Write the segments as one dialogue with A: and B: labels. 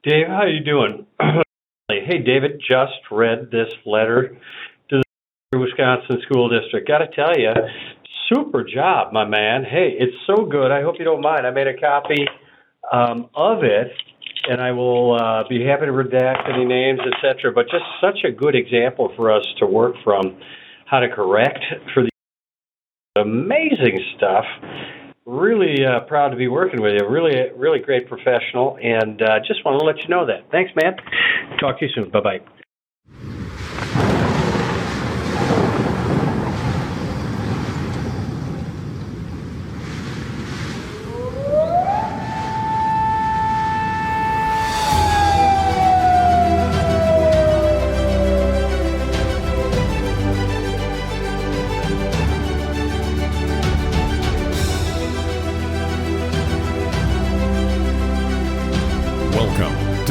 A: Dave, how you doing? Hey, David, just read this letter to the Wisconsin School District. Got to tell you, super job, my man. Hey, it's so good. I hope you don't mind. I made a copy of it, and I will be happy to redact any names, etc. But just such a good example for us to work from, how to correct for the amazing stuff. Really proud to be working with you. Really great professional, and just want to let you know that. Thanks, man. Talk to you soon. Bye-bye.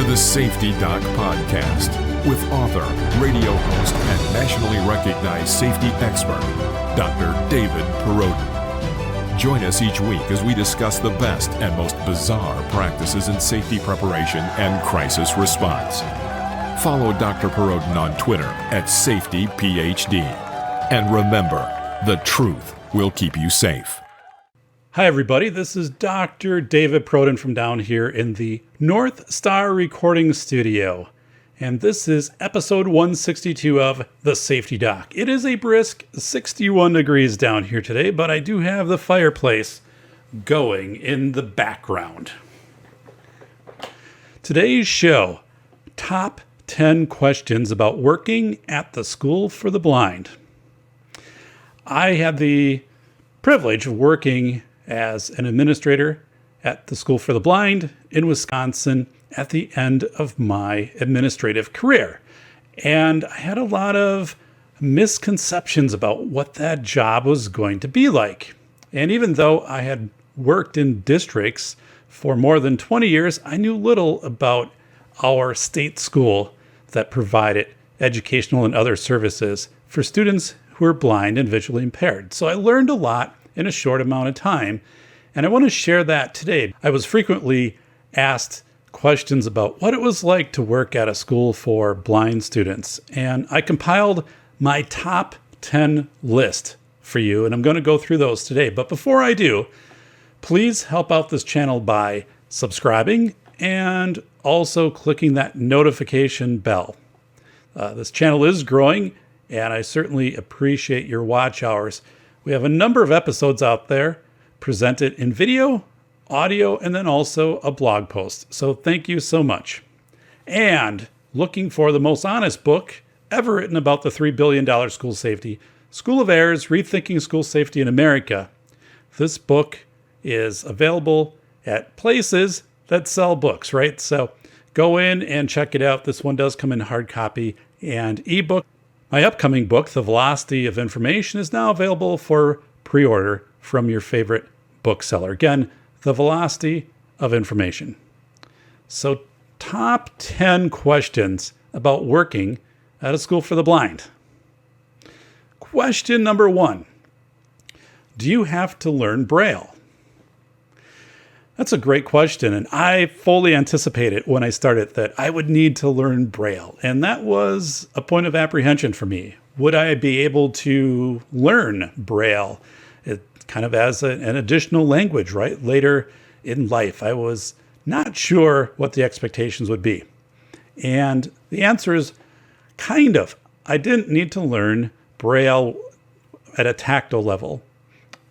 B: The Safety Doc Podcast with author, radio host, and nationally recognized safety expert, Dr. David Perrodin. Join us each week as we discuss the best and most bizarre practices in safety preparation and crisis response. Follow Dr. Perrodin on Twitter at SafetyPhD. And remember, the truth will keep you safe.
C: Hi, everybody. This is Dr. David Perrodin from down here in the North Star Recording Studio. And this is episode 162 of The Safety Doc. It is a brisk 61 degrees down here today, but I do have the fireplace going in the background. Today's show, top 10 questions about working at the School for the Blind. I had the privilege of working as an administrator at the School for the Blind in Wisconsin at the end of my administrative career. And I had a lot of misconceptions about what that job was going to be like. And even though I had worked in districts for more than 20 years, I knew little about our state school that provided educational and other services for students who are blind and visually impaired. So I learned a lot in a short amount of time, and I want to share that today. I was frequently asked questions about what it was like to work at a school for blind students, and I compiled my top 10 list for you, and I'm going to go through those today. But before I do, please help out this channel by subscribing and also clicking that notification bell. This channel is growing, and I certainly appreciate your watch hours. We have a number of episodes out there presented in video, audio, and then also a blog post. So thank you so much. And looking for the most honest book ever written about the $3 billion school safety, School of Errors, Rethinking School Safety in America. This book is available at places that sell books, right? So go in and check it out. This one does come in hard copy and ebook. My upcoming book, The Velocity of Information, is now available for pre-order from your favorite bookseller. Again, The Velocity of Information. So, top 10 questions about working at a school for the blind. Question number 1. Do you have to learn Braille? That's a great question, and I fully anticipated when I started that I would need to learn Braille, and that was a point of apprehension for me. Would I be able to learn Braille kind of as an additional language, right? Later in life, I was not sure what the expectations would be. And the answer is kind of. I didn't need to learn Braille at a tactile level,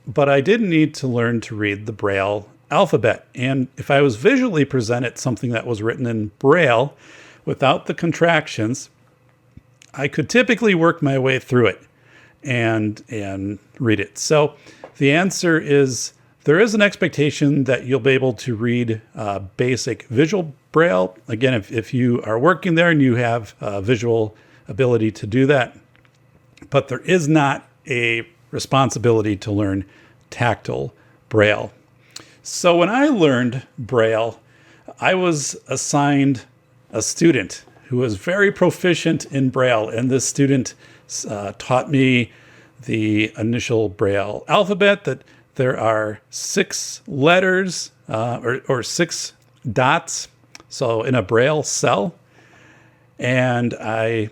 C: but I did need to learn to read the Braille alphabet. And if I was visually presented something that was written in Braille without the contractions, I could typically work my way through it and read it. So the answer is there is an expectation that you'll be able to read basic visual Braille. Again, if you are working there and you have visual ability to do that, but there is not a responsibility to learn tactile Braille. So when I learned Braille, I was assigned a student who was very proficient in Braille, and this student taught me the initial Braille alphabet, that there are 6 letters or 6 dots, so in a Braille cell. And I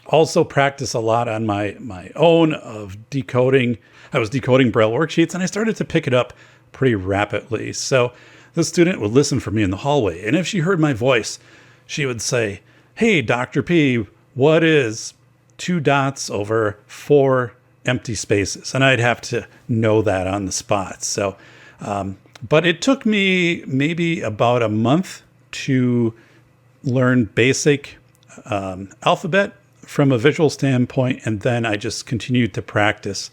C: also practice a lot on my own of decoding. I was decoding Braille worksheets, and I started to pick it up pretty rapidly. So the student would listen for me in the hallway, and if she heard my voice, she would say, "Hey, Dr. P, what is 2 dots over 4 empty spaces?" And I'd have to know that on the spot. So, but it took me maybe about a month to learn basic alphabet from a visual standpoint, and then I just continued to practice.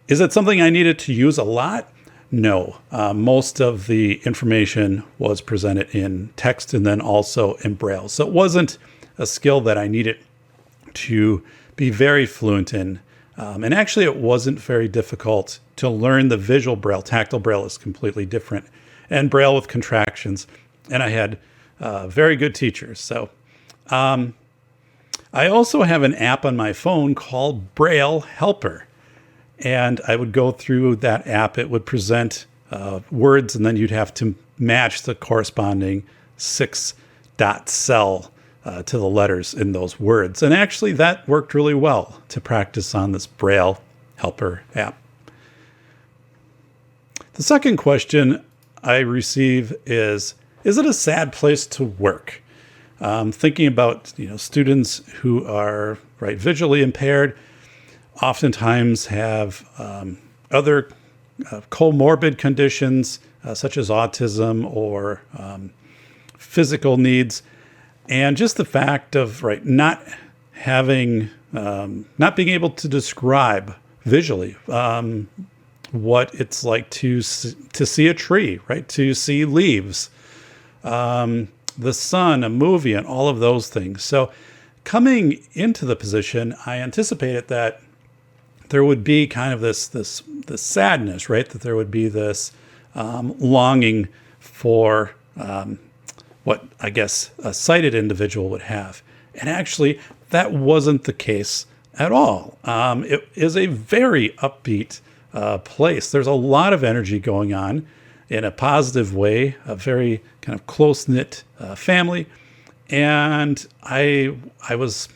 C: Is it something I needed to use a lot? No. Most of the information was presented in text and then also in Braille. So it wasn't a skill that I needed to be very fluent in. And actually, it wasn't very difficult to learn the visual Braille. Tactile Braille is completely different. And Braille with contractions. And I had very good teachers. So I also have an app on my phone called Braille Helper. And I would go through that app. It would present words, and then you'd have to match the corresponding 6-dot cell to the letters in those words. And actually, that worked really well to practice on this Braille Helper app. The second question I receive is it a sad place to work? Thinking about students who are visually impaired, oftentimes have other comorbid conditions such as autism or physical needs, and just the fact of not having, not being able to describe visually what it's like to see a tree, to see leaves, the sun, a movie, and all of those things. So coming into the position, I anticipated that there would be kind of this sadness, that there would be this longing for what I guess a sighted individual would have. And actually, that wasn't the case at all. It is a very upbeat place. There's a lot of energy going on in a positive way, a very kind of close-knit family. And I was,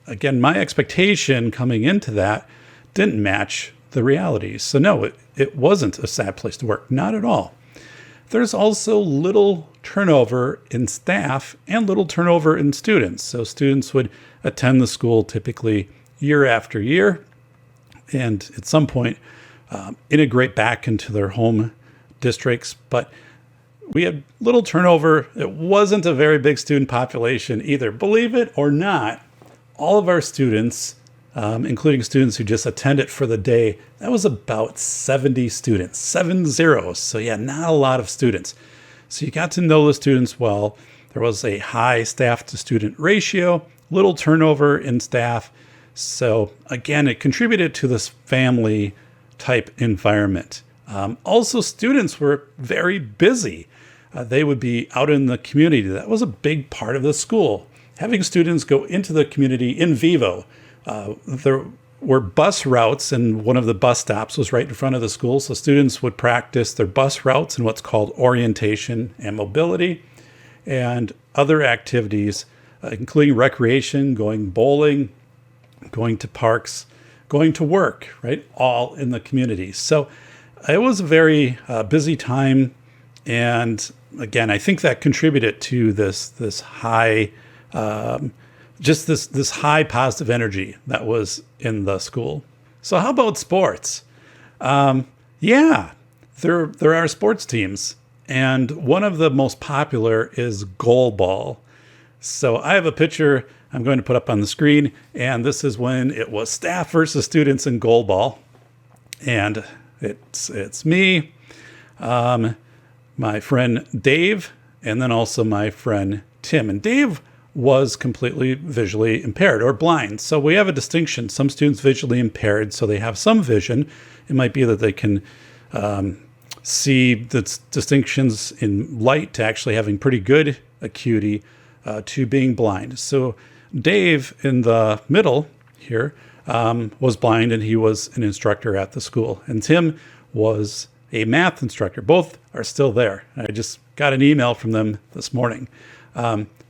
C: again, my expectation coming into that didn't match the reality. So no, it wasn't a sad place to work, not at all. There's also little turnover in staff and little turnover in students. So students would attend the school typically year after year, and at some point integrate back into their home districts. But we had little turnover. It wasn't a very big student population either. Believe it or not, all of our students, including students who just attended for the day, that was about 70 students, 70. So yeah, not a lot of students. So you got to know the students well. There was a high staff to student ratio, little turnover in staff. So again, it contributed to this family type environment. Also, students were very busy. They would be out in the community. That was a big part of the school. Having students go into the community in vivo. There were bus routes, and one of the bus stops was right in front of the school. So students would practice their bus routes and what's called orientation and mobility, and other activities, including recreation, going bowling, going to parks, going to work, all in the community. So it was a very busy time. And again, I think that contributed to this high, just this high positive energy that was in the school. So how about sports? Yeah, there are sports teams, and one of the most popular is goal ball. So I have a picture I'm going to put up on the screen, and this is when it was staff versus students in goal ball. And it's me, my friend Dave, and then also my friend Tim. And Dave was completely visually impaired or blind. So we have a distinction. Some students visually impaired, so they have some vision. It might be that they can see the distinctions in light to actually having pretty good acuity to being blind. So Dave in the middle here was blind, and he was an instructor at the school. And Tim was a math instructor. Both are still there. And I just got an email from them this morning.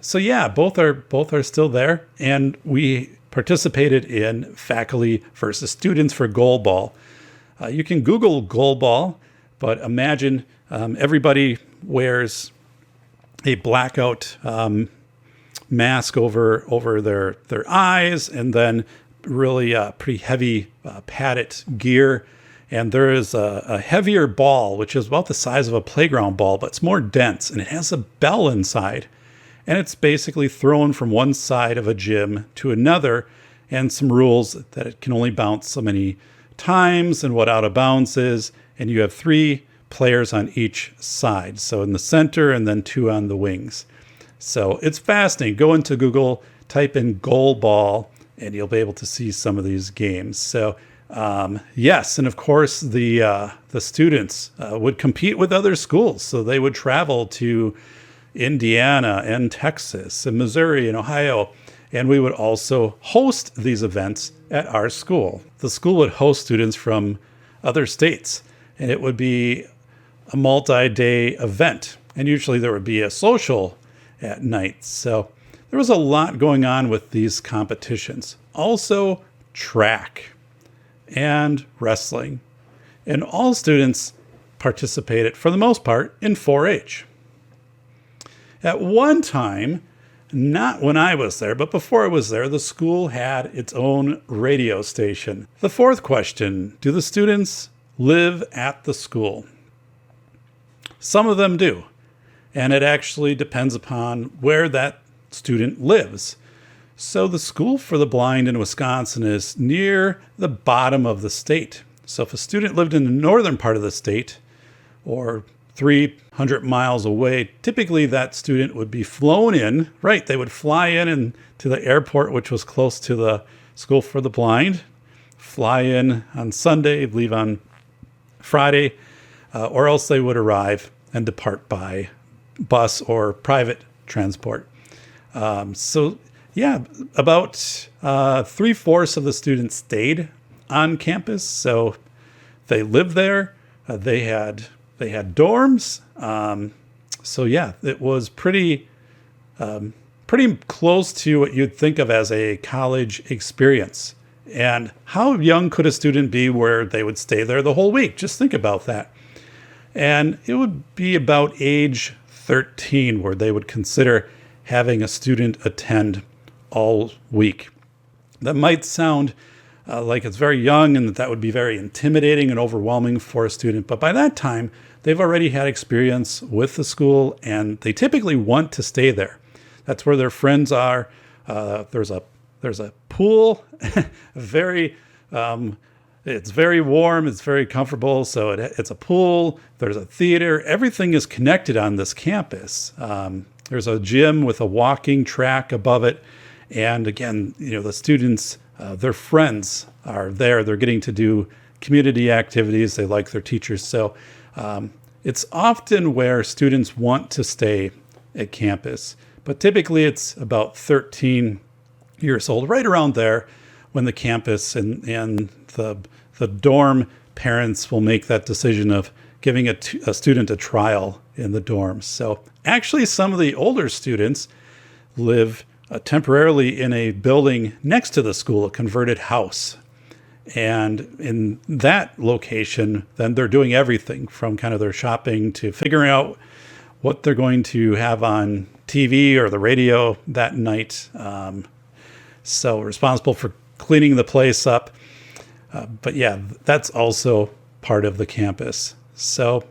C: So yeah, both are still there, and we participated in faculty versus students for goal ball. You can Google goal ball, but imagine everybody wears a blackout mask over their eyes, and then really pretty heavy padded gear. And there is a heavier ball, which is about the size of a playground ball, but it's more dense, and it has a bell inside. And it's basically thrown from one side of a gym to another, and some rules that it can only bounce so many times and what out of bounds is. And you have 3 players on each side. So in the center and then 2 on the wings. So it's fascinating. Go into Google, type in goal ball, and you'll be able to see some of these games. So yes, and of course the students would compete with other schools. So they would travel to Indiana and Texas and Missouri and Ohio, and we would also host these events at our school. The school would host students from other states, and it would be a multi-day event, and usually there would be a social at night. So there was a lot going on with these competitions. Also track and wrestling, and all students participated for the most part in 4-H. At one time, not when I was there, but before I was there, the school had its own radio station. The 4th question, do the students live at the school? Some of them do, and it actually depends upon where that student lives. So the School for the Blind in Wisconsin is near the bottom of the state. So if a student lived in the northern part of the state, or 300 miles away, typically that student would be flown in, right? They would fly in to the airport, which was close to the School for the Blind, fly in on Sunday, leave on Friday, or else they would arrive and depart by bus or private transport. So yeah, about 3/4 of the students stayed on campus. So they lived there. They had dorms. So yeah, it was pretty close to what you'd think of as a college experience. And how young could a student be where they would stay there the whole week? Just think about that. And it would be about age 13 where they would consider having a student attend all week. That might sound like it's very young, and that would be very intimidating and overwhelming for a student. But by that time, they've already had experience with the school, and they typically want to stay there. That's where their friends are. There's a pool, it's very warm, it's very comfortable. So it's a pool. There's a theater. Everything is connected on this campus. There's a gym with a walking track above it. And again, the students, their friends are there. They're getting to do community activities. They like their teachers. So it's often where students want to stay at campus. But typically it's about 13 years old, right around there, when the campus and the dorm parents will make that decision of giving a student a trial in the dorms. So actually some of the older students live temporarily in a building next to the school, a converted house. And in that location, then they're doing everything from kind of their shopping to figuring out what they're going to have on TV or the radio that night. So responsible for cleaning the place up. But yeah, that's also part of the campus. So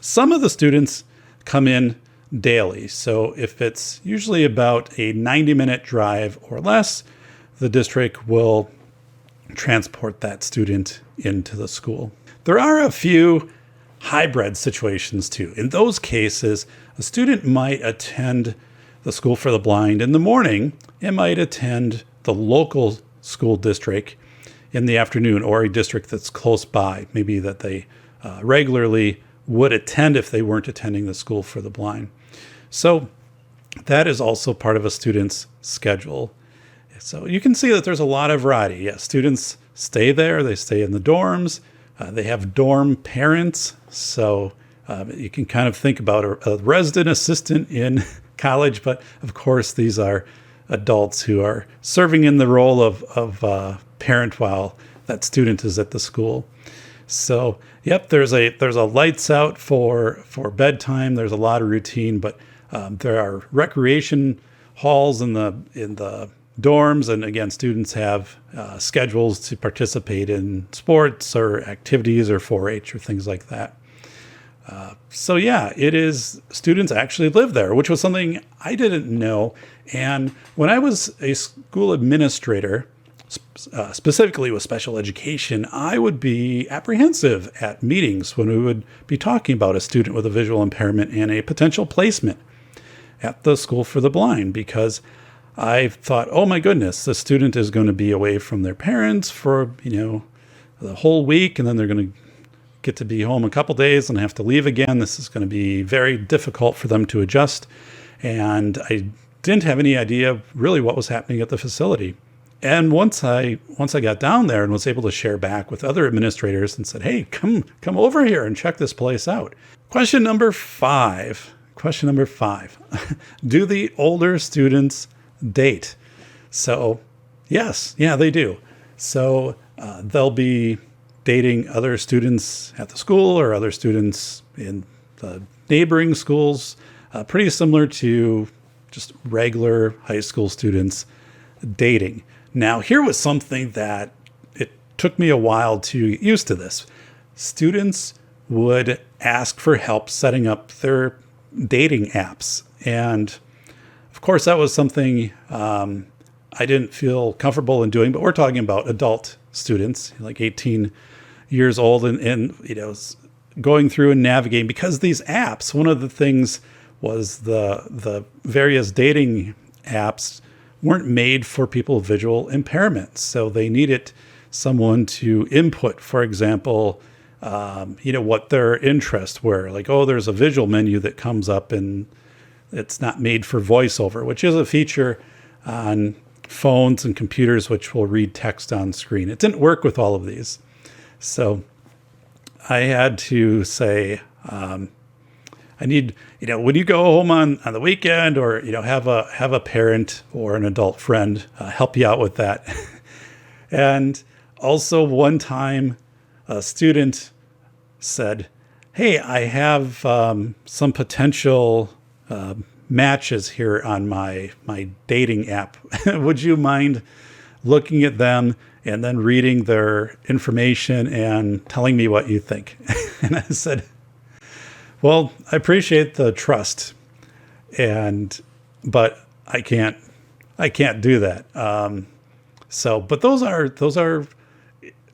C: some of the students come in daily. So if it's usually about a 90-minute drive or less, the district will transport that student into the school. There are a few hybrid situations too. In those cases, a student might attend the School for the Blind in the morning and might attend the local school district in the afternoon, or a district that's close by, maybe that they regularly would attend if they weren't attending the School for the Blind. So that is also part of a student's schedule. So you can see that there's a lot of variety. Yes, students stay there. They stay in the dorms. They have dorm parents. So You can kind of think about a resident assistant in college, but of course these are adults who are serving in the role of parent while that student is at the school. So, yep, there's a lights out for bedtime. There's a lot of routine, but there are recreation halls in the dorms, and again, students have schedules to participate in sports or activities or 4-H or things like that. So yeah, it is, students actually live there, which was something I didn't know. And when I was a school administrator, specifically with special education, I would be apprehensive at meetings when we would be talking about a student with a visual impairment and a potential placement at the school for the blind, because I thought, oh my goodness, the student is going to be away from their parents for, the whole week, and then they're going to get to be home a couple days and have to leave again. This is going to be very difficult for them to adjust. And I didn't have any idea really what was happening at the facility. And once I got down there and was able to share back with other administrators and said, hey, come over here and check this place out. Question number five. Do the older students date? So yes, yeah, they do. So they'll be dating other students at the school or other students in the neighboring schools, pretty similar to just regular high school students dating. Now, here was something that it took me a while to get used to this. Students would ask for help setting up their dating apps. And of course, that was something I didn't feel comfortable in doing, but we're talking about adult students, like 18 years old, and going through and navigating, because these apps, one of the things was the various dating apps weren't made for people with visual impairments. So they needed someone to input, for example, what their interests were. Like, oh, there's a visual menu that comes up and it's not made for voiceover, which is a feature on phones and computers which will read text on screen. It didn't work with all of these. So I had to say, I need, when you go home on the weekend, or, have a parent or an adult friend help you out with that. And also one time a student said, hey, I have some potential matches here on my dating app. Would you mind looking at them and then reading their information and telling me what you think? And I said, well, I appreciate the trust, but I can't do that. But those are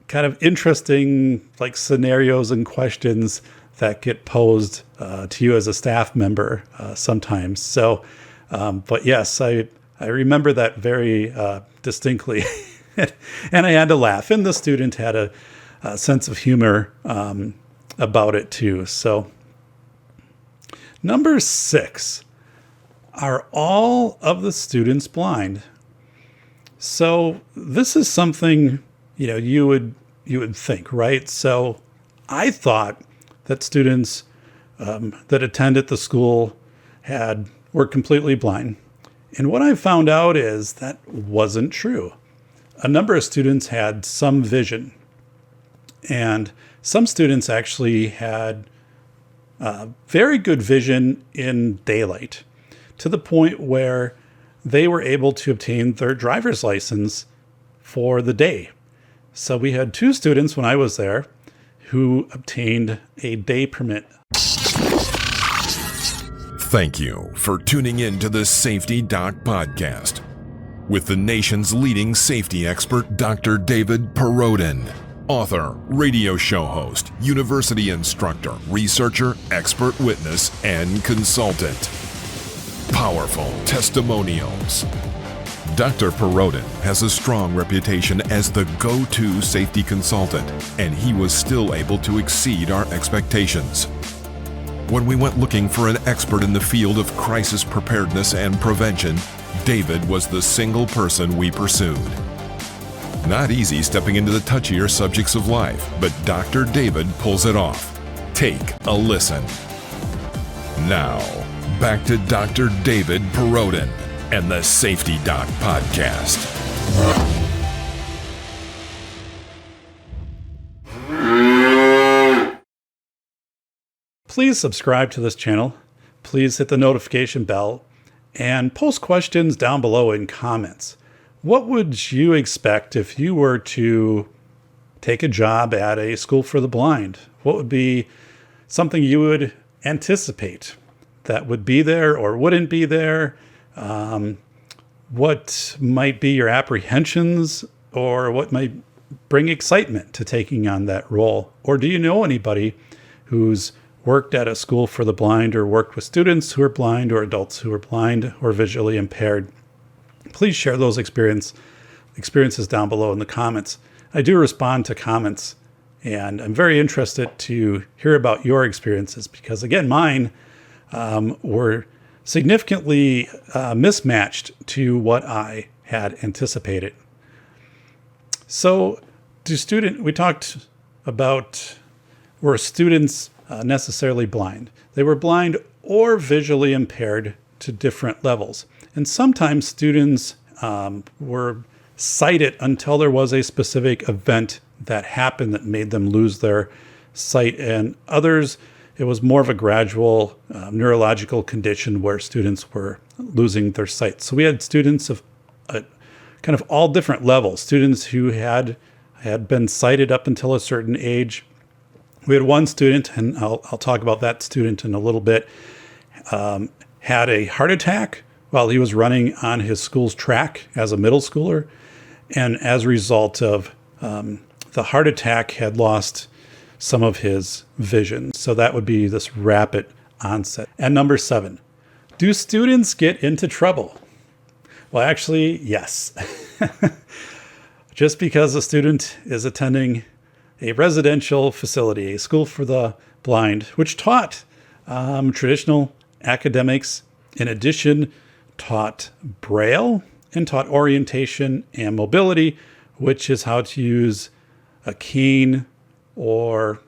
C: kind of interesting, like, scenarios and questions that get posed to you as a staff member sometimes. So, but yes, I remember that very distinctly, and I had to laugh. And the student had a sense of humor about it too. So, number 6, are all of the students blind? So this is something you would think, right? So I thought that students that attended the school were completely blind. And what I found out is that wasn't true. A number of students had some vision, and some students actually had very good vision in daylight, to the point where they were able to obtain their driver's license for the day. So we had 2 students when I was there who obtained a day permit.
B: Thank you for tuning in to the Safety Doc Podcast with the nation's leading safety expert, Dr. David Perrodin. Author, radio show host, university instructor, researcher, expert witness, and consultant. Powerful testimonials. Dr. Perrodin has a strong reputation as the go-to safety consultant, and he was still able to exceed our expectations. When we went looking for an expert in the field of crisis preparedness and prevention, David was the single person we pursued. Not easy stepping into the touchier subjects of life, but Dr. David pulls it off. Take a listen. Now, back to Dr. David Perrodin and the Safety Doc Podcast.
C: Please subscribe to this channel. Please hit the notification bell and post questions down below in comments. What would you expect if you were to take a job at a school for the blind? What would be something you would anticipate that would be there or wouldn't be there? What might be your apprehensions, or what might bring excitement to taking on that role? Or do you know anybody who's worked at a school for the blind, or worked with students who are blind, or adults who are blind or visually impaired? Please share those experiences down below in the comments. I do respond to comments, and I'm very interested to hear about your experiences because, again, mine were significantly mismatched to what I had anticipated. So, we talked about, were students necessarily blind? They were blind or visually impaired to different levels. And sometimes students were sighted until there was a specific event that happened that made them lose their sight. And others, it was more of a gradual neurological condition where students were losing their sight. So we had students of kind of all different levels. Students who had been sighted up until a certain age. We had one student, and I'll talk about that student in a little bit, had a heart attack while he was running on his school's track as a middle schooler. And as a result of the heart attack, had lost some of his vision. So that would be this rapid onset. And number 7, do students get into trouble? Well, actually, yes. Just because a student is attending a residential facility, a school for the blind, which taught traditional academics, in addition, taught Braille and taught orientation and mobility, which is how to use a cane or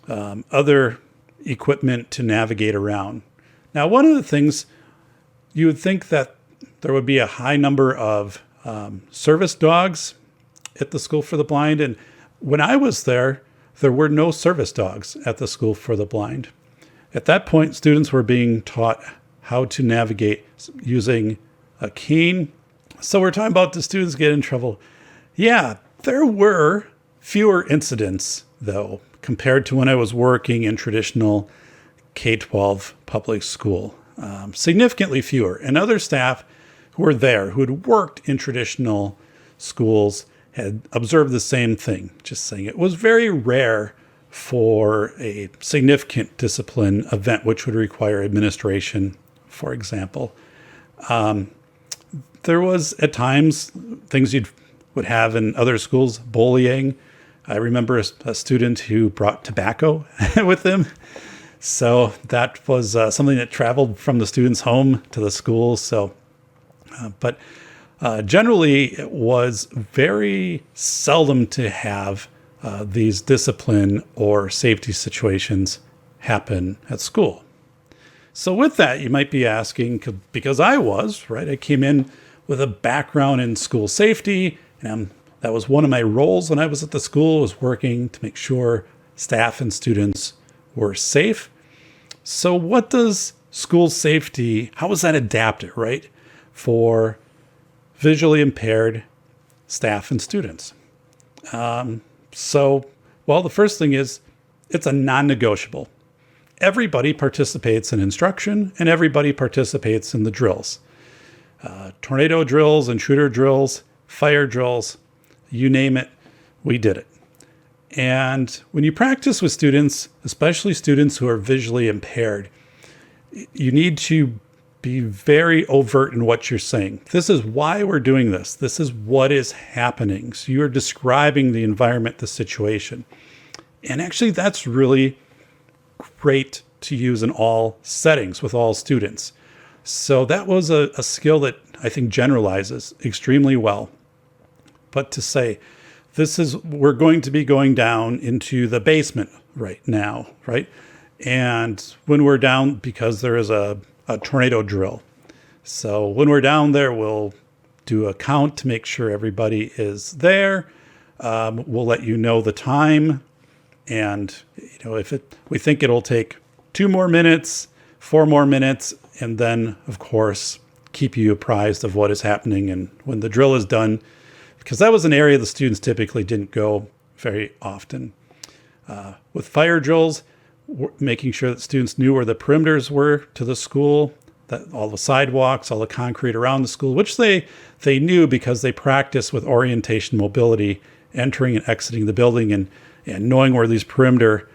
C: other equipment to navigate around. Now, one of the things you would think that there would be a high number of service dogs at the school for the blind. And when I was there were no service dogs at the school for the blind. At that point, students were being taught how to navigate using a cane. So we're talking about the students get in trouble. Yeah, there were fewer incidents, though, compared to when I was working in traditional K-12 public school. Significantly fewer. And other staff who were there, who had worked in traditional schools, had observed the same thing, just saying it was very rare for a significant discipline event, which would require administration, for example. There was, at times, things you would have in other schools, bullying. I remember a student who brought tobacco with him. So that was something that traveled from the student's home to the school. So, but generally, it was very seldom to have these discipline or safety situations happen at school. So with that, you might be asking, because I was, right? I came in with a background in school safety, and that was one of my roles when I was at the school, was working to make sure staff and students were safe. So what does school safety, how is that adapted, right, for visually impaired staff and students? The first thing is, it's a non-negotiable. Everybody participates in instruction, and everybody participates in the drills. Tornado drills, intruder drills, fire drills, you name it, we did it. And when you practice with students, especially students who are visually impaired, you need to be very overt in what you're saying. This is why we're doing this. This is what is happening. So you're describing the environment, the situation. And actually, that's really great to use in all settings with all students. So that was a skill that I think generalizes extremely well. But to say, we're going to be going down into the basement right now, right? And when we're down, because there is a tornado drill. So when we're down there, we'll do a count to make sure everybody is there. We'll let you know the time. And, if we think it'll take 2 more minutes, 4 more minutes, and then, of course, keep you apprised of what is happening and when the drill is done, because that was an area the students typically didn't go very often. With fire drills, making sure that students knew where the perimeters were to the school, that all the sidewalks, all the concrete around the school, which they knew because they practiced with orientation mobility, entering and exiting the building, and knowing where these perimeter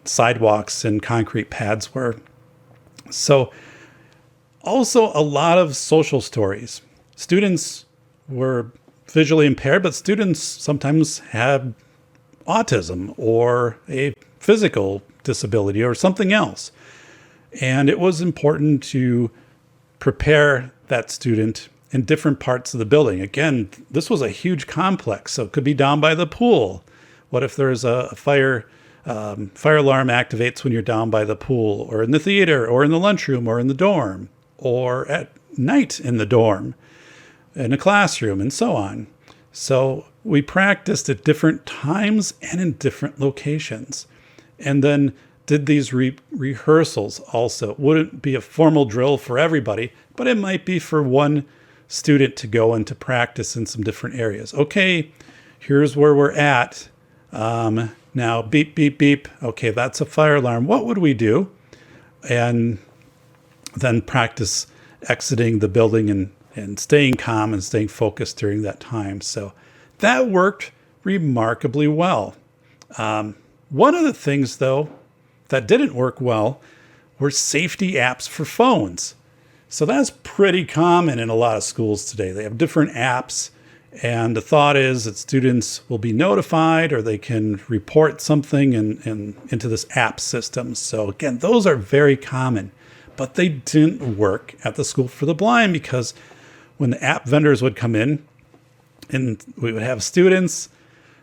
C: sidewalks and concrete pads were. So also a lot of social stories. Students were visually impaired, but students sometimes had autism or a physical disability or something else. And it was important to prepare that student in different parts of the building. Again, this was a huge complex, so it could be down by the pool. What if there's a fire alarm activates when you're down by the pool, or in the theater, or in the lunchroom, or in the dorm, or at night in the dorm, in a classroom, and so on. So we practiced at different times and in different locations. And then did these rehearsals also. It wouldn't be a formal drill for everybody, but it might be for one student to go and to practice in some different areas. Okay, here's where we're at. Now, beep, beep, beep. Okay, that's a fire alarm. What would we do? And then practice exiting the building and staying calm and staying focused during that time. So that worked remarkably well. One of the things, though, that didn't work well were safety apps for phones. So that's pretty common in a lot of schools today. They have different apps, and the thought is that students will be notified or they can report something into this app system. So again, those are very common, but they didn't work at the School for the Blind, because when the app vendors would come in and we would have students,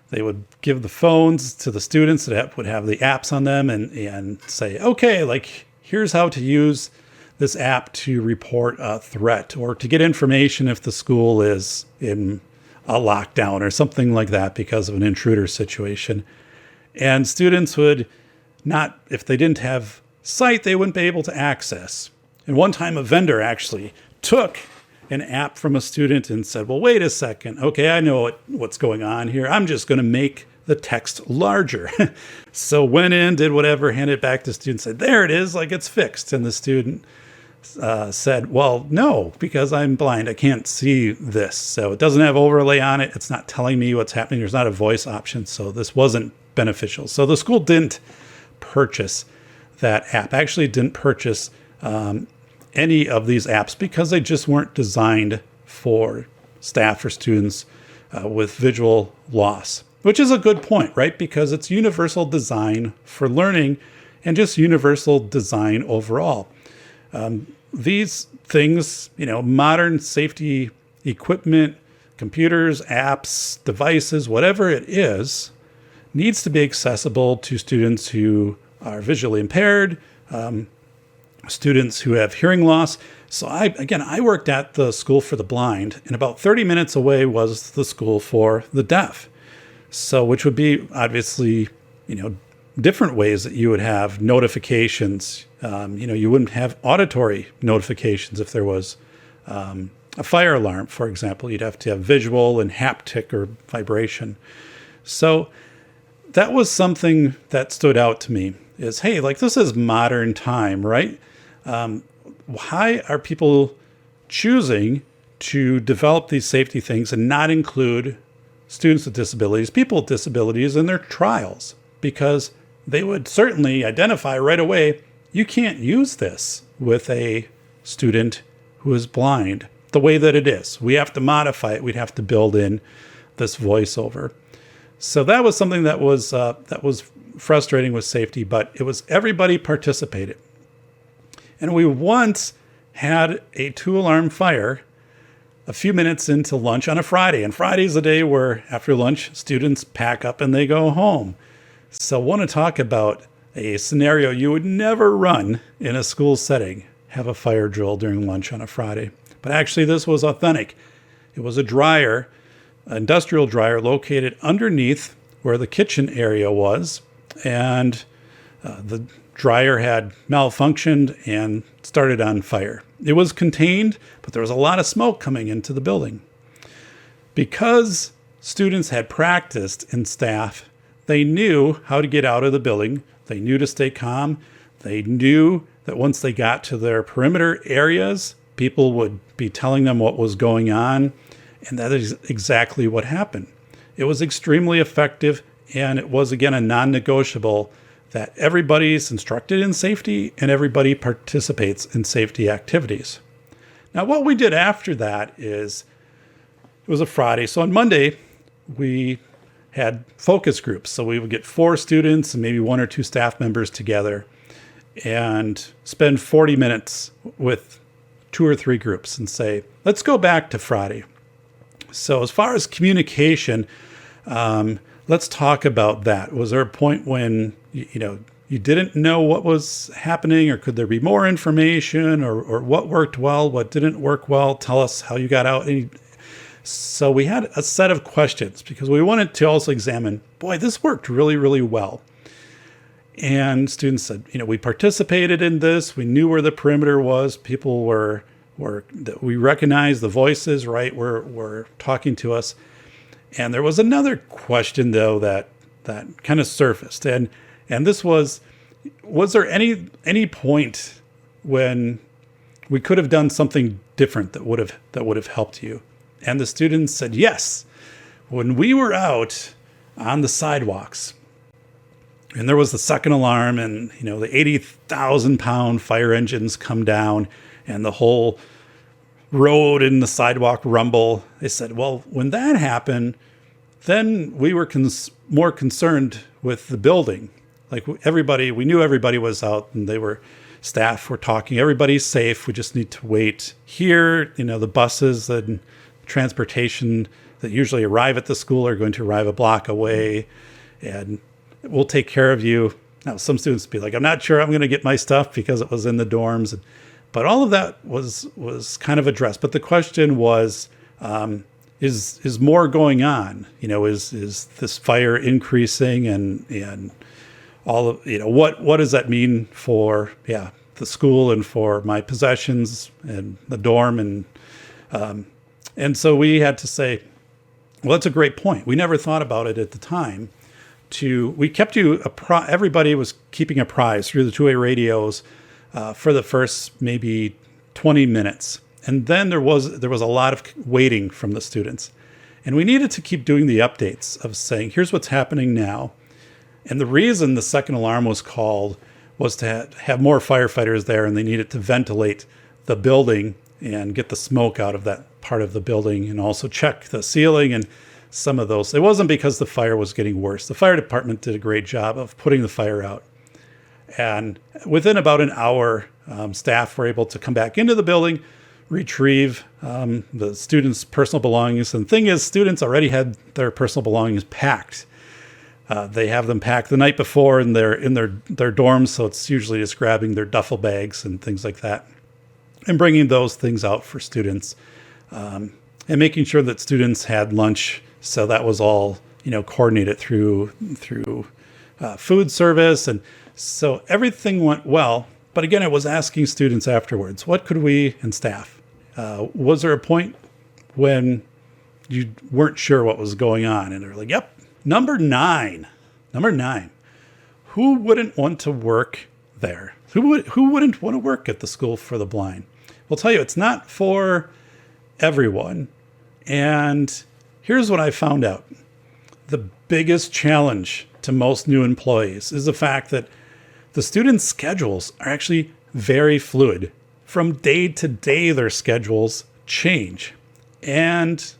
C: they would give the phones to the students that would have the apps on them and say, okay, like, here's how to use this app to report a threat or to get information if the school is in a lockdown or something like that because of an intruder situation. And students would not, if they didn't have sight, they wouldn't be able to access. And one time a vendor actually took an app from a student and said, well, wait a second. Okay, I know what's going on here. I'm just going to make the text larger. So went in, did whatever, handed it back to the student, said, there it is, like it's fixed. And the student said, well, no, because I'm blind, I can't see this. So it doesn't have overlay on it. It's not telling me what's happening. There's not a voice option. So this wasn't beneficial. So the school didn't purchase that app. Actually didn't purchase any of these apps because they just weren't designed for staff or students with visual loss, which is a good point, right? Because it's universal design for learning and just universal design overall. These things, modern safety equipment, computers, apps, devices, whatever it is, needs to be accessible to students who are visually impaired, students who have hearing loss. So I worked at the School for the Blind, and about 30 minutes away was the School for the Deaf. So, which would be obviously, different ways that you would have notifications. You wouldn't have auditory notifications if there was a fire alarm, for example. You'd have to have visual and haptic or vibration. So that was something that stood out to me is, hey, like this is modern time, right? Why are people choosing to develop these safety things and not include students with disabilities, people with disabilities in their trials? Because they would certainly identify right away, you can't use this with a student who is blind the way that it is. We have to modify it. We'd have to build in this voiceover. So that was something that was frustrating with safety, but it was everybody participated. And we once had a 2-alarm fire a few minutes into lunch on a Friday. And Friday's the day where after lunch, students pack up and they go home. So I want to talk about a scenario you would never run in a school setting, have a fire drill during lunch on a Friday. But actually this was authentic. It was a dryer, an industrial dryer located underneath where the kitchen area was. And the dryer had malfunctioned and started on fire. It was contained, but there was a lot of smoke coming into the building. Because students had practiced and staff, they knew how to get out of the building. They knew to stay calm. They knew that once they got to their perimeter areas, people would be telling them what was going on. And that is exactly what happened. It was extremely effective. And it was, again, a non-negotiable that everybody's instructed in safety and everybody participates in safety activities. Now, what we did after that is, it was a Friday. So on Monday, we had focus groups. So we would get 4 students and maybe 1 or 2 staff members together and spend 40 minutes with 2 or 3 groups and say, let's go back to Friday. So as far as communication, let's talk about that. Was there a point when you didn't know what was happening, or could there be more information, or what worked well, what didn't work well? Tell us how you got out. So we had a set of questions because we wanted to also examine, boy, this worked really, really well. And students said, we participated in this. We knew where the perimeter was. People we recognized the voices, right? Were talking to us. And there was another question, though, that kind of surfaced. And this was there any point when we could have done something different that would have helped you? And the students said, yes. When we were out on the sidewalks, and there was the second alarm, and the 80,000-pound fire engines come down, and the whole road and the sidewalk rumble. They said, well, when that happened, then we were more concerned with the building. Like we knew everybody was out, and staff were talking, everybody's safe. We just need to wait here. The buses and transportation that usually arrive at the school are going to arrive a block away, and we'll take care of you. Now, some students be like, I'm not sure I'm going to get my stuff because it was in the dorms. But all of that was kind of addressed. But the question was, is more going on? Is this fire increasing, and all of what does that mean for the school and for my possessions and the dorm, and so we had to say, well, that's a great point. We never thought about it at the time. We kept everybody was keeping apprised through the two-way radios for the first maybe 20 minutes. And then there was a lot of waiting from the students. And we needed to keep doing the updates of saying, here's what's happening now. And the reason the second alarm was called was to have more firefighters there, and they needed to ventilate the building and get the smoke out of that part of the building, and also check the ceiling and some of those. It wasn't because the fire was getting worse. The fire department did a great job of putting the fire out. And within about an hour, staff were able to come back into the building, retrieve the students' personal belongings. And the thing is, students already had their personal belongings packed. They have them packed the night before, and they're in their dorms, so it's usually just grabbing their duffel bags and things like that, and bringing those things out for students, and making sure that students had lunch. So that was all coordinated through food service, and so everything went well. But again, it was asking students afterwards, what could we, and staff, was there a point when you weren't sure what was going on? And they're like, yep. Number nine, who wouldn't want to work there? Who wouldn't want to work at the School for the Blind? I'll tell you, it's not for everyone. And here's what I found out. The biggest challenge to most new employees is the fact that the students' schedules are actually very fluid. From day to day, their schedules change. And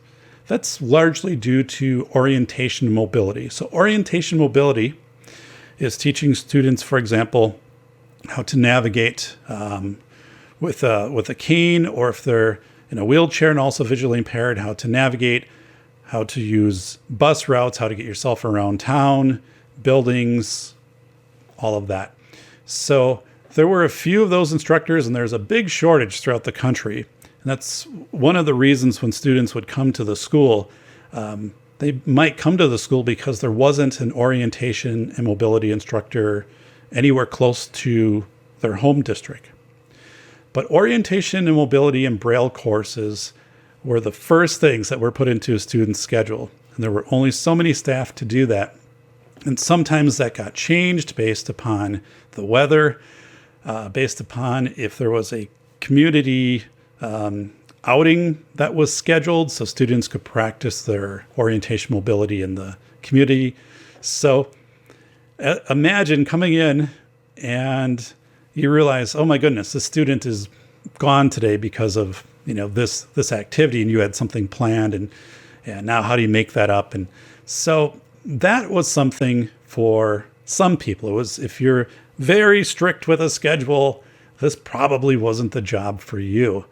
C: that's largely due to orientation mobility. So orientation mobility is teaching students, for example, how to navigate with a cane, or if they're in a wheelchair and also visually impaired, how to navigate, how to use bus routes, how to get yourself around town, buildings, all of that. So there were a few of those instructors, and there's a big shortage throughout the country. And that's one of the reasons when students would come to the school, they might come to the school because there wasn't an orientation and mobility instructor anywhere close to their home district. But orientation and mobility and Braille courses were the first things that were put into a student's schedule. And there were only so many staff to do that. And sometimes that got changed based upon the weather, based upon if there was a community outing that was scheduled so students could practice their orientation mobility in the community. So imagine coming in and you realize, oh my goodness, this student is gone today because of this activity, and you had something planned, and now how do you make that up? And so that was something for some people. It was, if you're very strict with a schedule, this probably wasn't the job for you.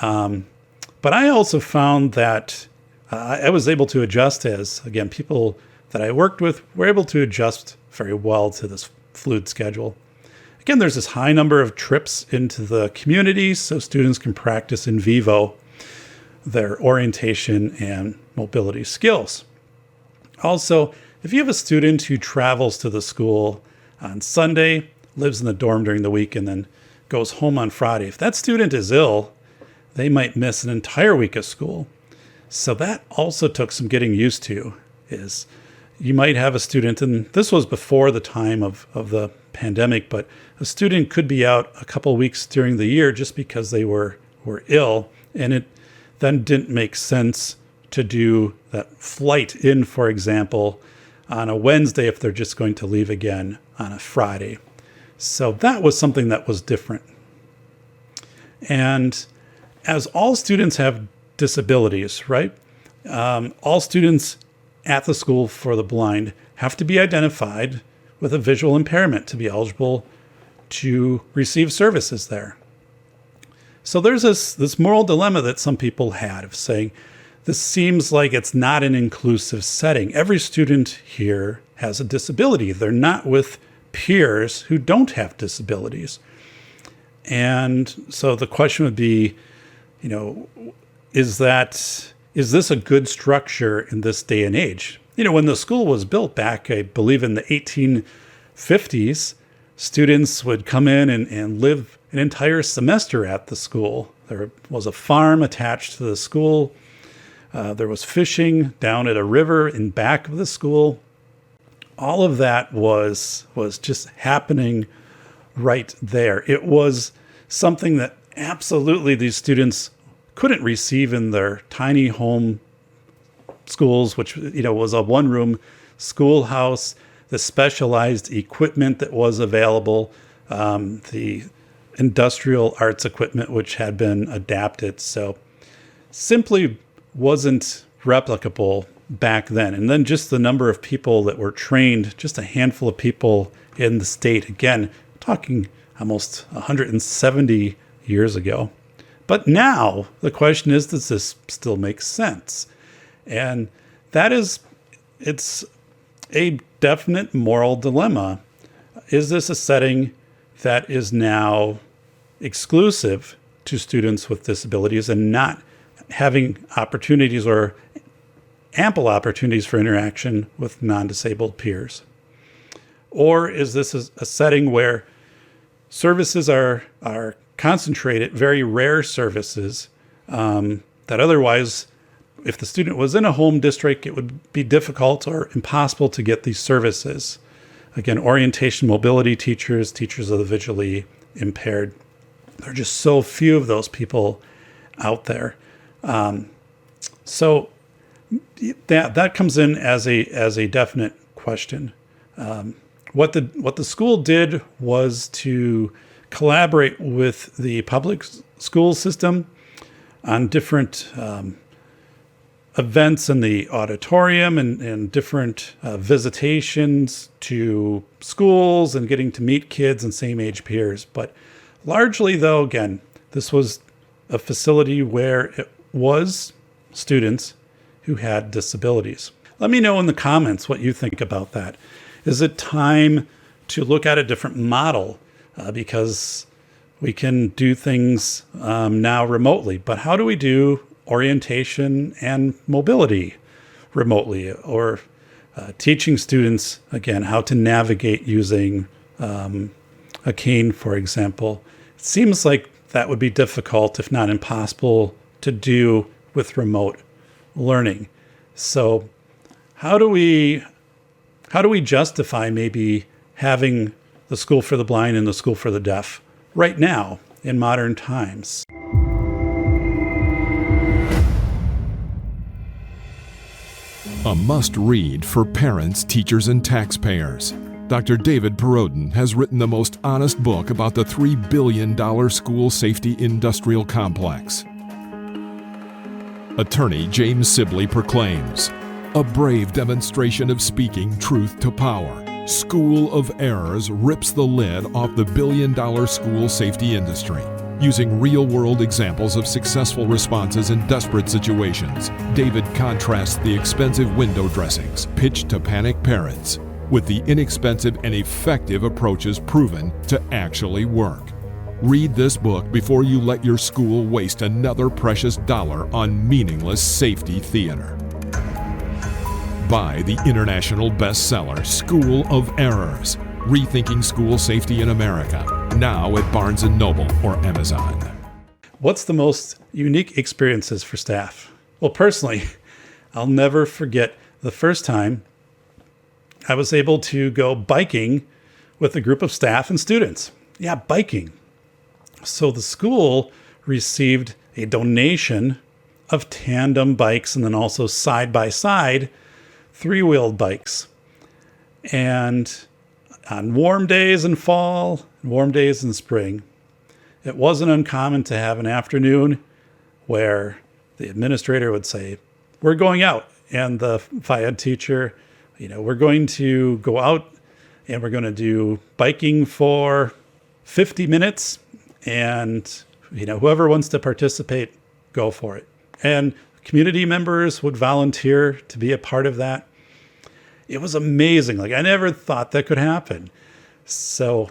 C: But I also found that I was able to adjust as, again, people that I worked with were able to adjust very well to this fluid schedule. Again, there's this high number of trips into the community so students can practice in vivo their orientation and mobility skills. Also, if you have a student who travels to the school on Sunday, lives in the dorm during the week, and then goes home on Friday, if that student is ill, they might miss an entire week of school. So that also took some getting used to. Is you might have a student, and this was before the time of the pandemic, but a student could be out a couple weeks during the year just because they were ill, and it then didn't make sense to do that flight in, for example, on a Wednesday if they're just going to leave again on a Friday. So that was something that was different. And as all students have disabilities, right? All students at the School for the Blind have to be identified with a visual impairment to be eligible to receive services there. So there's this moral dilemma that some people had of saying, this seems like it's not an inclusive setting. Every student here has a disability. They're not with peers who don't have disabilities. And so the question would be, is this a good structure in this day and age? When the school was built back, I believe in the 1850s, students would come in and live an entire semester at the school. There was a farm attached to the school. There was fishing down at a river in back of the school. All of that was just happening right there. It was something that absolutely these students couldn't receive in their tiny home schools, which was a one-room schoolhouse, the specialized equipment that was available, the industrial arts equipment which had been adapted. So simply wasn't replicable back then. And then just the number of people that were trained, just a handful of people in the state, again, talking almost 170 years ago. But now the question is, does this still make sense? And it's a definite moral dilemma. Is this a setting that is now exclusive to students with disabilities and not having opportunities or ample opportunities for interaction with non-disabled peers? Or is this a setting where services are concentrated, very rare services that otherwise, if the student was in a home district, it would be difficult or impossible to get these services? Again, orientation, mobility teachers, teachers of the visually impaired. There are just so few of those people out there. So that comes in as a definite question. What the school did was to collaborate with the public school system on different events in the auditorium and different visitations to schools and getting to meet kids and same age peers. But largely, though, again, this was a facility where it was students who had disabilities. Let me know in the comments what you think about that. Is it time to look at a different model? Because we can do things now remotely, but how do we do orientation and mobility remotely, or teaching students, again, how to navigate using a cane, for example? It seems like that would be difficult, if not impossible, to do with remote learning. So how do we justify maybe having the School for the Blind and the School for the Deaf right now in modern times?
B: A must-read for parents, teachers, and taxpayers. Dr. David Perrodin has written the most honest book about the $3 billion school safety industrial complex. Attorney James Sibley proclaims, a brave demonstration of speaking truth to power. School of Errors rips the lid off the billion-dollar school safety industry. Using real-world examples of successful responses in desperate situations, David contrasts the expensive window dressings pitched to panic parents with the inexpensive and effective approaches proven to actually work. Read this book before you let your school waste another precious dollar on meaningless safety theater. Buy the international bestseller School of Errors, Rethinking School Safety in America, now at Barnes & Noble or Amazon.
C: What's the most unique experiences for staff? Well, personally, I'll never forget the first time I was able to go biking with a group of staff and students. Yeah, biking. So the school received a donation of tandem bikes and then also side-by-side three-wheeled bikes. And on warm days in fall, warm days in spring, it wasn't uncommon to have an afternoon where the administrator would say, we're going out. And the FIAD teacher, we're going to go out and we're going to do biking for 50 minutes. And, whoever wants to participate, go for it. And community members would volunteer to be a part of that. It was amazing. I never thought that could happen. So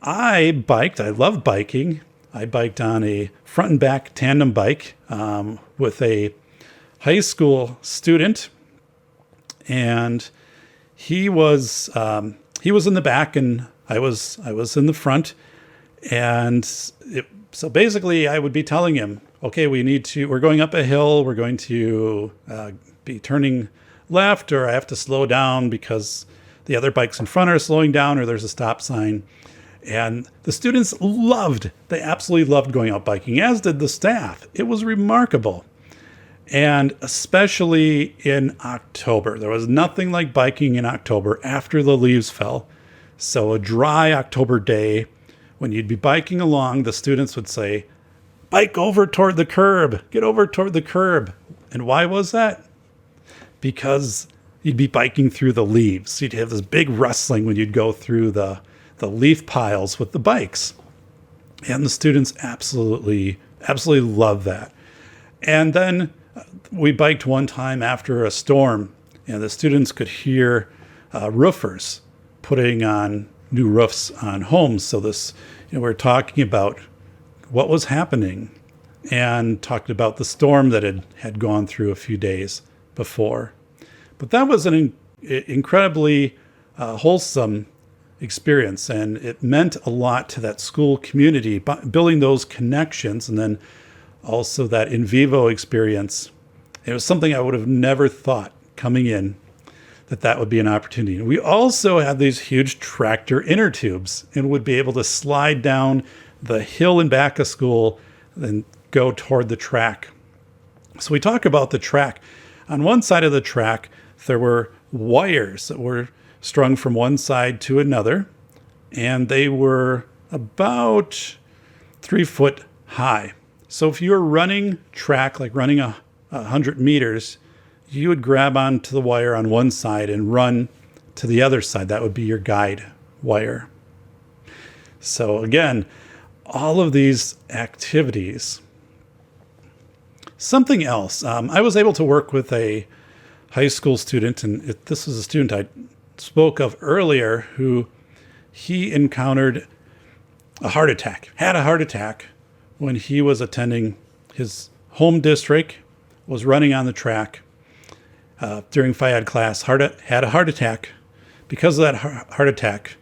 C: I biked. I love biking. I biked on a front and back tandem bike with a high school student, and he was in the back and I was in the front. And so basically I would be telling him, okay, we're going up a hill. We're going to be turning left, or I have to slow down because the other bikes in front are slowing down, or there's a stop sign. And the students they absolutely loved going out biking, as did the staff. It was remarkable. And especially in October, there was nothing like biking in October after the leaves fell. So a dry October day, when you'd be biking along, the students would say, bike over toward the curb, get over toward the curb. And why was that? Because you'd be biking through the leaves. You'd have this big rustling when you'd go through the leaf piles with the bikes. And the students absolutely love that. And then we biked one time after a storm, and the students could hear roofers putting on new roofs on homes. So we're talking about what was happening and talked about the storm that had gone through a few days before. But that was an incredibly wholesome experience, and it meant a lot to that school community, building those connections, and then also that in vivo experience. It was something I would have never thought coming in that would be an opportunity. And we also had these huge tractor inner tubes and would be able to slide down the hill and back of school and go toward the track. So we talk about the track. On one side of the track, there were wires that were strung from one side to another, and they were about 3 foot high. So if you were running track, like running 100 meters, you would grab onto the wire on one side and run to the other side. That would be your guide wire. So again, all of these activities. Something else, I was able to work with a high school student, and this was a student I spoke of earlier, who he encountered had a heart attack when he was attending his home district, was running on the track during Phy Ed class, had a heart attack. Because of that heart attack,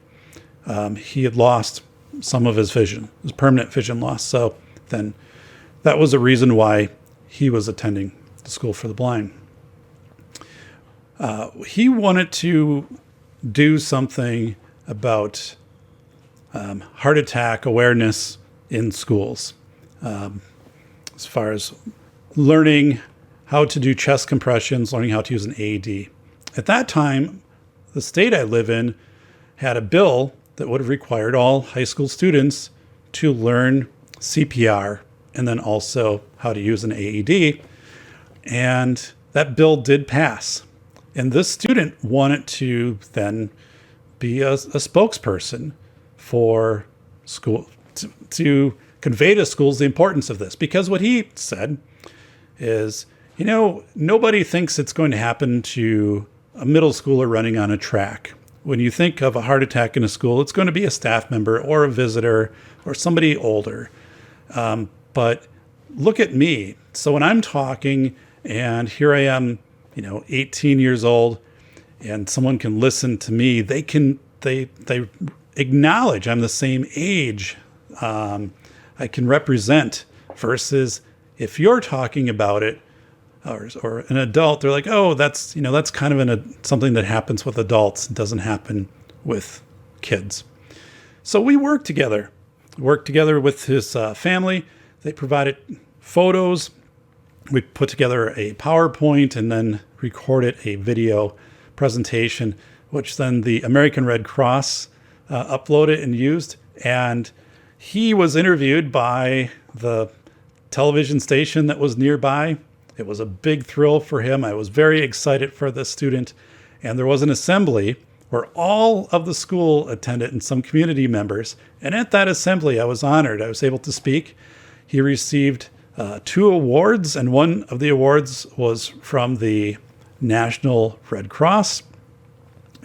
C: he had lost some of his vision, his permanent vision loss. So then that was a reason why he was attending the School for the Blind. He wanted to do something about heart attack awareness in schools, as far as learning how to do chest compressions, learning how to use an AED. At that time, the state I live in had a bill that would have required all high school students to learn CPR and then also how to use an AED. And that bill did pass. And this student wanted to then be a spokesperson for school to convey to schools the importance of this. Because what he said is, nobody thinks it's going to happen to a middle schooler running on a track. When you think of a heart attack in a school, it's going to be a staff member or a visitor or somebody older. But look at me. So when I'm talking and here I am, 18 years old, and someone can listen to me, they acknowledge I'm the same age. I can represent, versus if you're talking about it, or an adult, they're like, oh, that's kind of something that happens with adults. It doesn't happen with kids. So we worked together with his family. They provided photos. We put together a PowerPoint and then recorded a video presentation, which then the American Red Cross uploaded and used. And he was interviewed by the television station that was nearby. It was a big thrill for him. I was very excited for this student. And there was an assembly where all of the school attended and some community members. And at that assembly, I was honored. I was able to speak. He received 2 awards, and one of the awards was from the National Red Cross.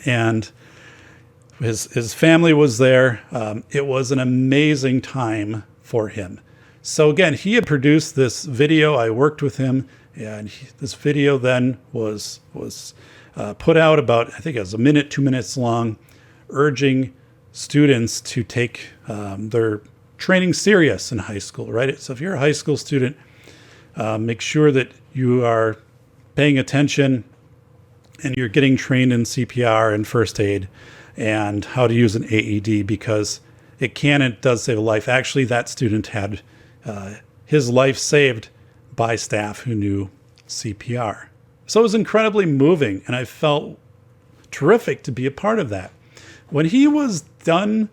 C: And his family was there. It was an amazing time for him. So again, he had produced this video. I worked with him. And this video then was put out about, I think it was 2 minutes long, urging students to take their training serious in high school, right? So if you're a high school student, make sure that you are paying attention and you're getting trained in CPR and first aid and how to use an AED, because it can and does save a life. Actually, that student had his life saved by staff who knew CPR. So it was incredibly moving, and I felt terrific to be a part of that. When he was done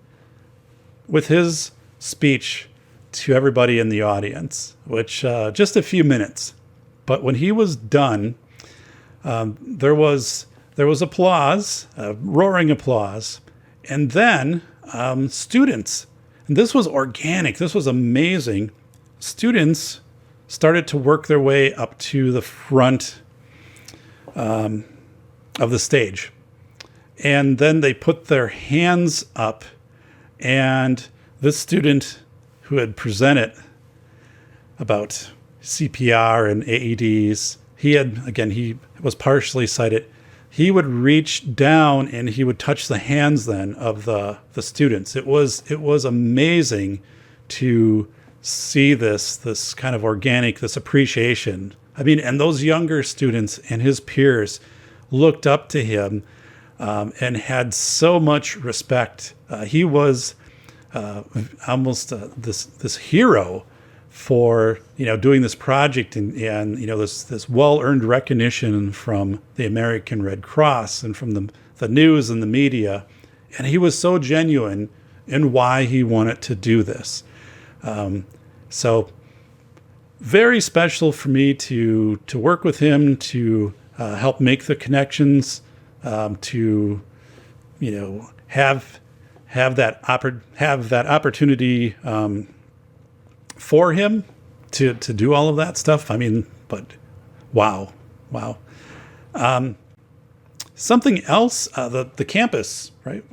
C: with his speech to everybody in the audience, which just a few minutes, but when he was done, there was applause, roaring applause, and then students, and this was organic, this was amazing, students started to work their way up to the front of the stage. And then they put their hands up, and this student who had presented about CPR and AEDs, he was partially sighted. He would reach down and he would touch the hands then of the students. It was amazing to see this kind of organic, this appreciation. I mean, and those younger students and his peers looked up to him and had so much respect. He was almost this hero for doing this project and this well-earned recognition from the American Red Cross and from the news and the media. And he was so genuine in why he wanted to do this. So very special for me to work with him, to help make the connections, to have that opportunity for him to do all of that stuff. I mean, but wow. Something else, the campus, right?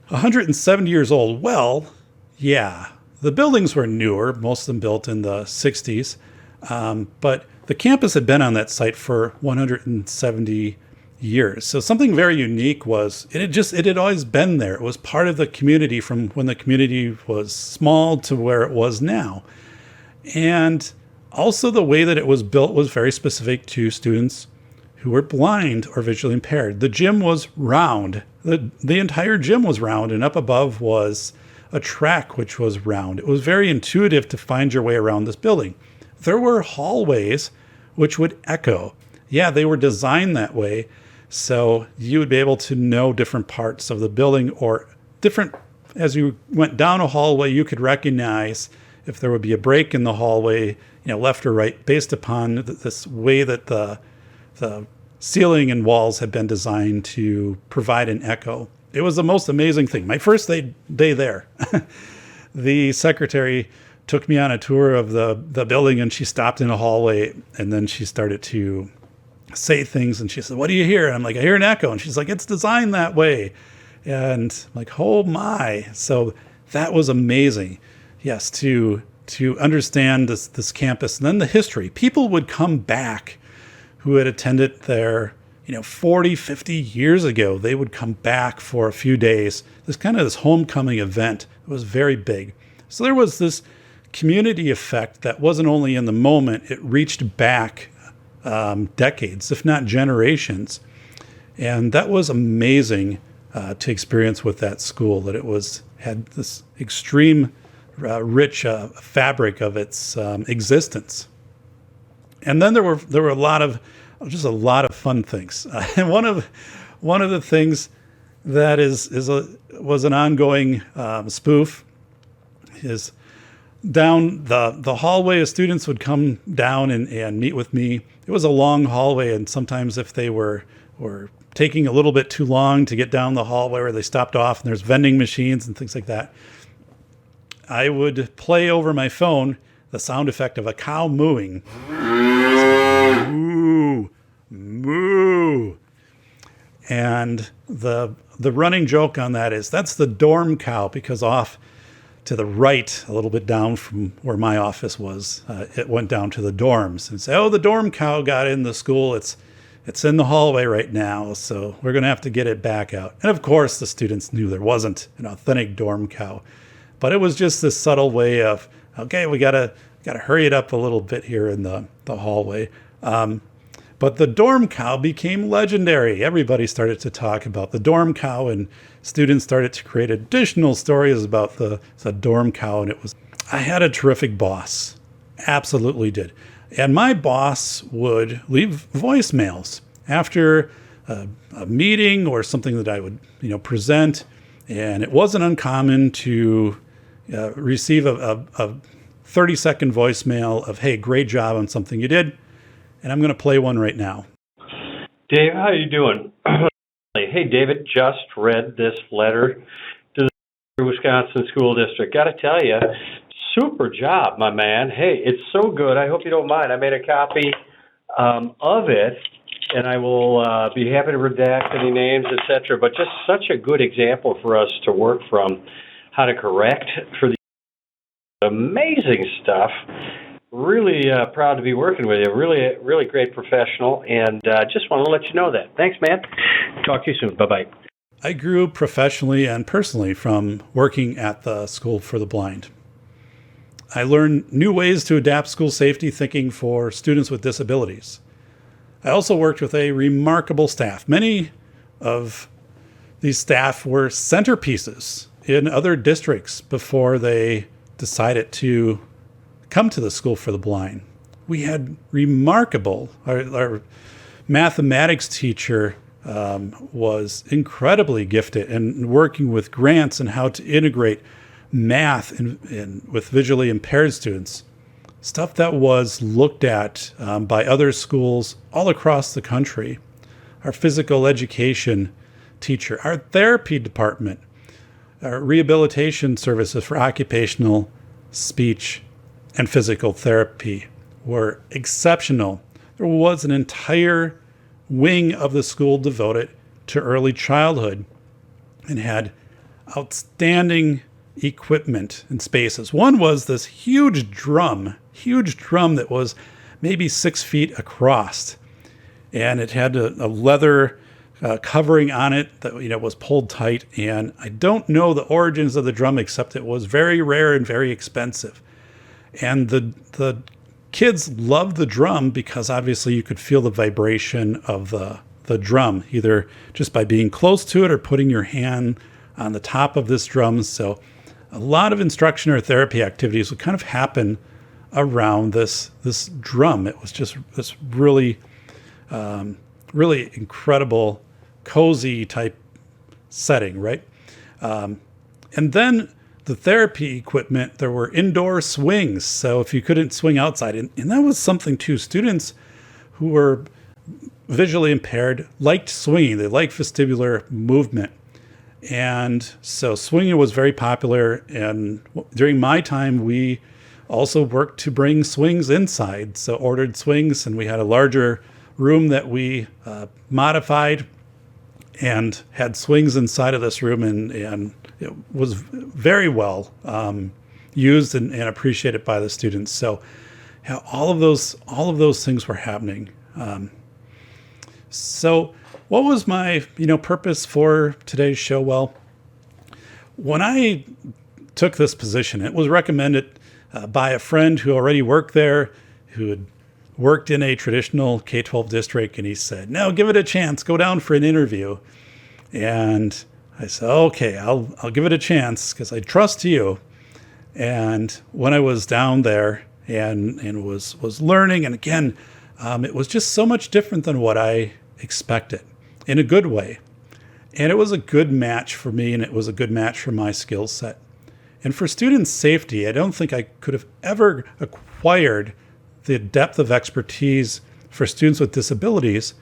C: 170 years old. Well, yeah, the buildings were newer, most of them built in the 60s, but the campus had been on that site for 170 years. So something very unique was it had always been there. It was part of the community from when the community was small to where it was now. And also the way that it was built was very specific to students who were blind or visually impaired. The gym was round. The entire gym was round, and up above was a track which was round. It was very intuitive to find your way around this building. There were hallways which would echo. Yeah, they were designed that way, so you would be able to know different parts of the building, or different, as you went down a hallway, you could recognize if there would be a break in the hallway, left or right, based upon this way that the ceiling and walls had been designed to provide an echo. It was the most amazing thing. My first day there, the secretary took me on a tour of the building, and she stopped in a hallway, and then she started to say things, and she said, "What do you hear?" And I'm like, "I hear an echo." And she's like, "It's designed that way." And I'm like, oh my. So that was amazing. Yes, to understand this campus, and then the history. People would come back who had attended there, 40, 50 years ago. They would come back for a few days. This homecoming event. It was very big. So there was this community effect that wasn't only in the moment, it reached back decades, if not generations. And that was amazing to experience with that school, that it had this extreme rich fabric of its existence. And then there were a lot of fun things. And one of the things that was an ongoing spoof is down the hallway. As students would come down and meet with me, it was a long hallway, and sometimes if they were taking a little bit too long to get down the hallway, where they stopped off and there's vending machines and things like that, I would play over my phone the sound effect of a cow mooing. Moo, moo. And the running joke on that is that's the dorm cow, because off to the right, a little bit down from where my office was, it went down to the dorms, and say, "Oh, the dorm cow got in the school. It's in the hallway right now, so we're going to have to get it back out." And of course, the students knew there wasn't an authentic dorm cow, but it was just this subtle way of, okay, we gotta hurry it up a little bit here in the hallway. But the dorm cow became legendary. Everybody started to talk about the dorm cow, and students started to create additional stories about the dorm cow. And I had a terrific boss, absolutely did. And my boss would leave voicemails after a meeting or something that I would, present. And it wasn't uncommon to receive a 30-second voicemail of, "Hey, great job on something you did." And I'm going to play one right now.
A: Dave, how you doing? Hey, David, just read this letter to the Wisconsin School District. Got to tell you, super job, my man. Hey, it's so good. I hope you don't mind. I made a copy of it, and I will be happy to redact any names, etc. But just such a good example for us to work from, how to correct for the amazing stuff. Really proud to be working with you. Really, really great professional, and just want to let you know that. Thanks, man. Talk to you soon. Bye-bye.
C: I grew professionally and personally from working at the School for the Blind. I learned new ways to adapt school safety thinking for students with disabilities. I also worked with a remarkable staff. Many of these staff were centerpieces in other districts before they decided to come to the School for the Blind. We had remarkable, our mathematics teacher was incredibly gifted in working with grants and how to integrate math with visually impaired students, stuff that was looked at by other schools all across the country. Our physical education teacher, our therapy department, our rehabilitation services for occupational, speech, and physical therapy were exceptional. There was an entire wing of the school devoted to early childhood and had outstanding equipment and spaces. One was this huge drum that was maybe 6 feet across. And it had a leather covering on it that was pulled tight. And I don't know the origins of the drum, except it was very rare and very expensive. And the kids loved the drum because obviously you could feel the vibration of the drum, either just by being close to it or putting your hand on the top of this drum. So a lot of instruction or therapy activities would kind of happen around this drum. It was just this really incredible, cozy type setting, right? And then the therapy equipment, there were indoor swings. So if you couldn't swing outside, and that was something too, students who were visually impaired liked swinging. They liked vestibular movement. And so swinging was very popular. And during my time, we also worked to bring swings inside. So ordered swings, and we had a larger room that we modified and had swings inside of this room, and it was very well used and appreciated by the students. So yeah, all of those things were happening. So what was my purpose for today's show? Well, when I took this position, it was recommended by a friend who already worked there, who had worked in a traditional K-12 district, and he said, "No, give it a chance. Go down for an interview." And I said, "Okay, I'll give it a chance because I trust you." And when I was down there and was learning, and again, it was just so much different than what I expected in a good way. And it was a good match for me, and it was a good match for my skill set. And for student safety, I don't think I could have ever acquired the depth of expertise for students with disabilities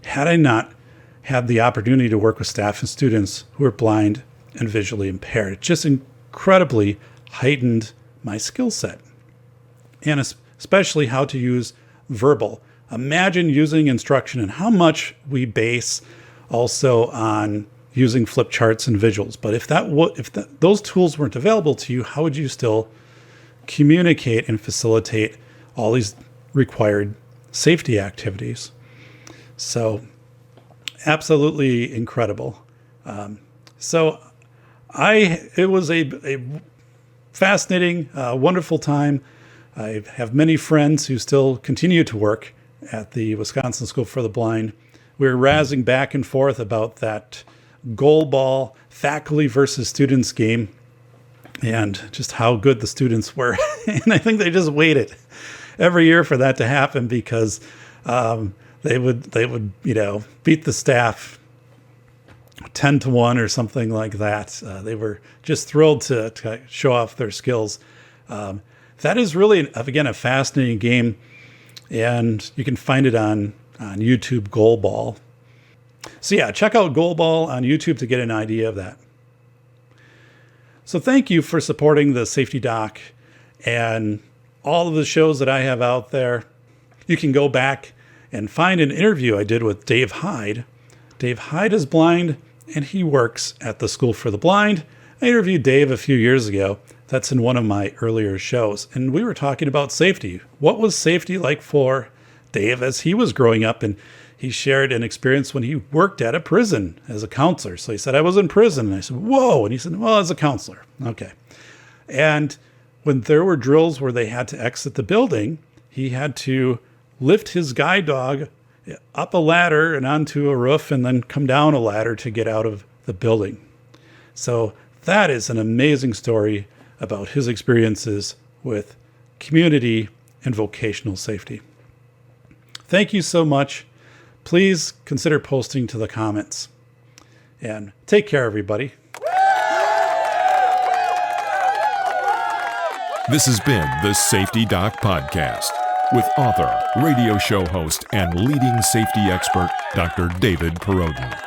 C: had I not had the opportunity to work with staff and students who are blind and visually impaired. It just incredibly heightened my skill set, and especially how to use verbal. Imagine using instruction and how much we base also on using flip charts and visuals. But if those tools weren't available to you, how would you still communicate and facilitate all these required safety activities? So absolutely incredible. It was a fascinating, wonderful time. I have many friends who still continue to work at the Wisconsin School for the Blind. We were razzing back and forth about that goal ball faculty versus students game and just how good the students were. And I think they just waited every year for that to happen because they would beat the staff 10-1 or something like that. They were just thrilled to show off their skills. That is really, again, a fascinating game, and you can find it on YouTube, Goal Ball. So yeah, check out Goal Ball on YouTube to get an idea of that. So thank you for supporting the Safety Doc and all of the shows that I have out there. You can go back and find an interview I did with Dave Hyde. Dave Hyde is blind, and he works at the School for the Blind. I interviewed Dave a few years ago. That's in one of my earlier shows. And we were talking about safety. What was safety like for Dave as he was growing up? And he shared an experience when he worked at a prison as a counselor. So he said, "I was in prison." And I said, "Whoa." And he said, "Well, as a counselor." Okay. And when there were drills where they had to exit the building, he had to lift his guide dog up a ladder and onto a roof and then come down a ladder to get out of the building. So that is an amazing story about his experiences with community and vocational safety. Thank you so much. Please consider posting to the comments. And take care, everybody.
B: This has been the Safety Doc Podcast with author, radio show host, and leading safety expert, Dr. David Perodin.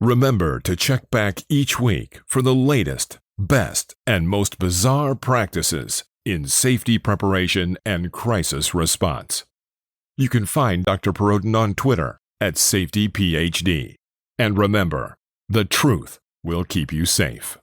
B: Remember to check back each week for the latest, best, and most bizarre practices in safety preparation and crisis response. You can find Dr. Perodin on Twitter at Safety PhD. And remember, the truth will keep you safe.